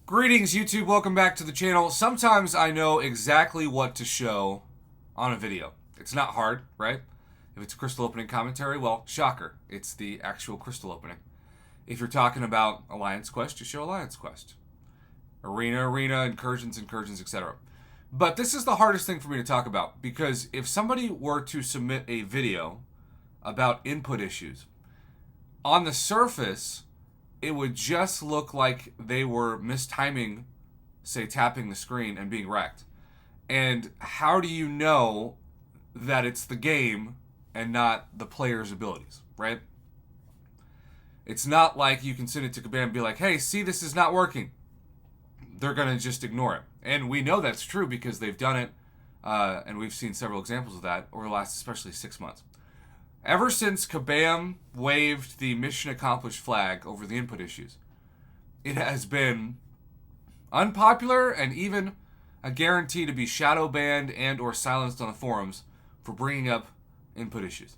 Greetings, YouTube. Welcome back to the channel. Sometimes I know exactly what to show on a video. It's not hard, right? If it's a crystal opening commentary, well, shocker. It's the actual crystal opening. If you're talking about Alliance Quest, you show Alliance Quest. Arena, incursions, etc. But this is the hardest thing for me to talk about, because if somebody were to submit a video about input issues, on the surface, it would just look like they were mistiming, say, tapping the screen and being wrecked. And how do you know that it's the game and not the player's abilities, right? It's not like you can send it to Kabam and be like, hey, see, this is not working. They're going to just ignore it. And we know that's true because they've done it, and we've seen several examples of that over the last especially 6 months. Ever since Kabam waved the mission accomplished flag over the input issues, it has been unpopular and even a guarantee to be shadow banned and or silenced on the forums for bringing up input issues.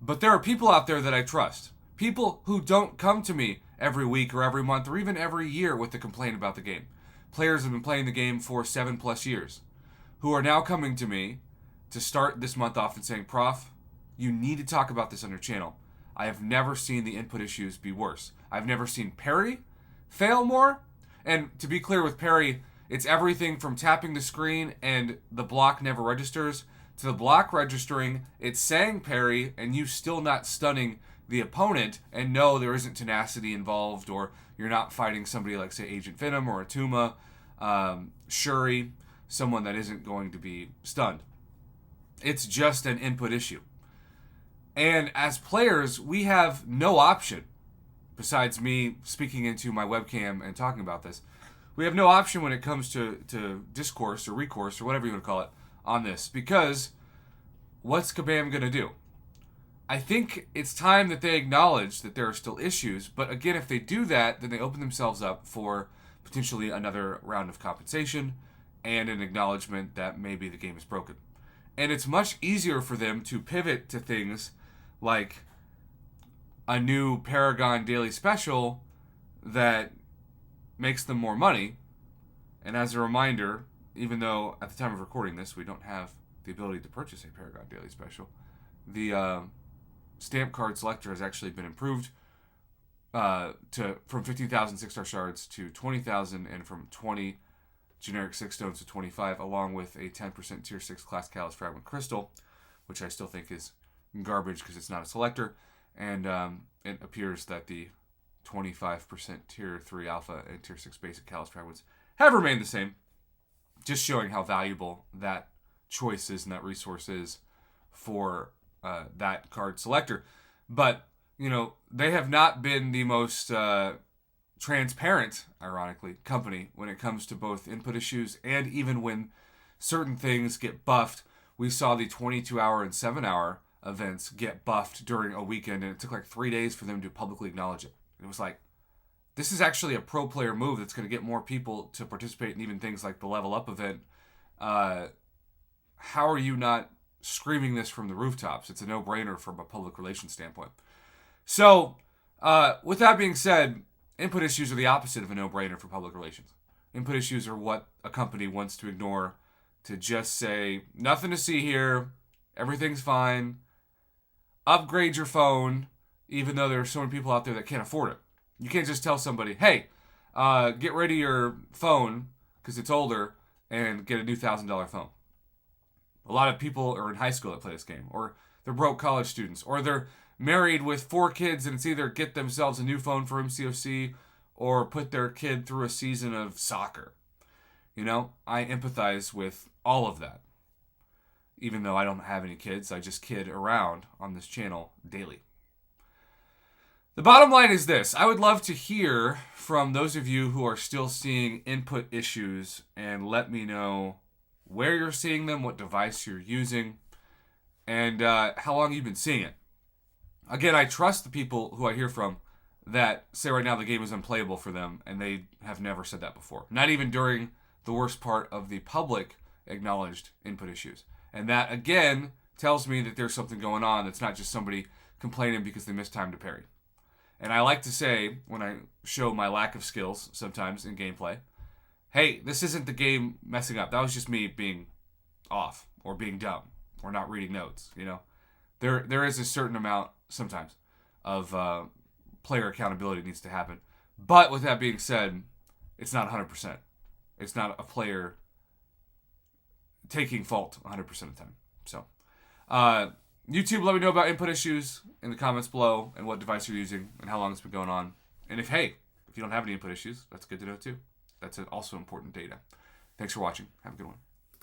But there are people out there that I trust. People who don't come to me every week or every month or even every year with a complaint about the game. Players have been playing the game for 7+ years who are now coming to me to start this month off and saying, Prof, you need to talk about this on your channel. I have never seen the input issues be worse. I've never seen parry fail more. And to be clear with parry, it's everything from tapping the screen and the block never registers to the block registering, it's saying parry and you still not stunning the opponent, and no, there isn't tenacity involved, or you're not fighting somebody like, say, Agent Venom or Atuma, Shuri, someone that isn't going to be stunned. It's just an input issue. And as players, we have no option, besides me speaking into my webcam and talking about this, we have no option when it comes to discourse or recourse or whatever you want to call it on this, because what's Kabam going to do? I think it's time that they acknowledge that there are still issues, but again, if they do that, then they open themselves up for potentially another round of compensation and an acknowledgement that maybe the game is broken. And it's much easier for them to pivot to things like a new Paragon Daily Special that makes them more money. And as a reminder, even though at the time of recording this, we don't have the ability to purchase a Paragon Daily Special, the stamp card selector has actually been improved from 15,000 6-star shards to 20,000, and from 20 generic 6 stones to 25, along with a 10% tier 6 class callus fragment crystal, which I still think is garbage because it's not a selector. And it appears that the 25% tier 3 alpha and tier 6 basic callus fragments have remained the same, just showing how valuable that choice is and that resource is for that card selector. But, you know, they have not been the most transparent, ironically, company when it comes to both input issues and even when certain things get buffed. We saw the 22-hour and 7-hour events get buffed during a weekend, and it took like 3 days for them to publicly acknowledge it. It was like, this is actually a pro player move that's going to get more people to participate in even things like the level up event. How are you not screaming this from the rooftops? It's a no-brainer from a public relations standpoint. So, with that being said, input issues are the opposite of a no-brainer for public relations. Input issues are what a company wants to ignore, to just say, nothing to see here, everything's fine, upgrade your phone, even though there are so many people out there that can't afford it. You can't just tell somebody, hey, get rid of your phone because it's older and get a new $1,000 phone. A lot of people are in high school that play this game, or they're broke college students, or they're married with 4 kids, and it's either get themselves a new phone for MCOC or put their kid through a season of soccer. You know, I empathize with all of that. Even though I don't have any kids, I just kid around on this channel daily. The bottom line is this. I would love to hear from those of you who are still seeing input issues, and let me know where you're seeing them, what device you're using, and how long you've been seeing it. Again, I trust the people who I hear from that say right now the game is unplayable for them, and they have never said that before. Not even during the worst part of the public acknowledged input issues. And that, again, tells me that there's something going on that's not just somebody complaining because they missed time to parry. And I like to say, when I show my lack of skills sometimes in gameplay, hey, this isn't the game messing up. That was just me being off or being dumb or not reading notes. There is a certain amount sometimes of player accountability needs to happen. But with that being said, it's not 100%. It's not a player taking fault 100% of the time. So, YouTube, let me know about input issues in the comments below and what device you're using and how long it's been going on. And if you don't have any input issues, that's good to know too. That's also important data. Thanks for watching. Have a good one.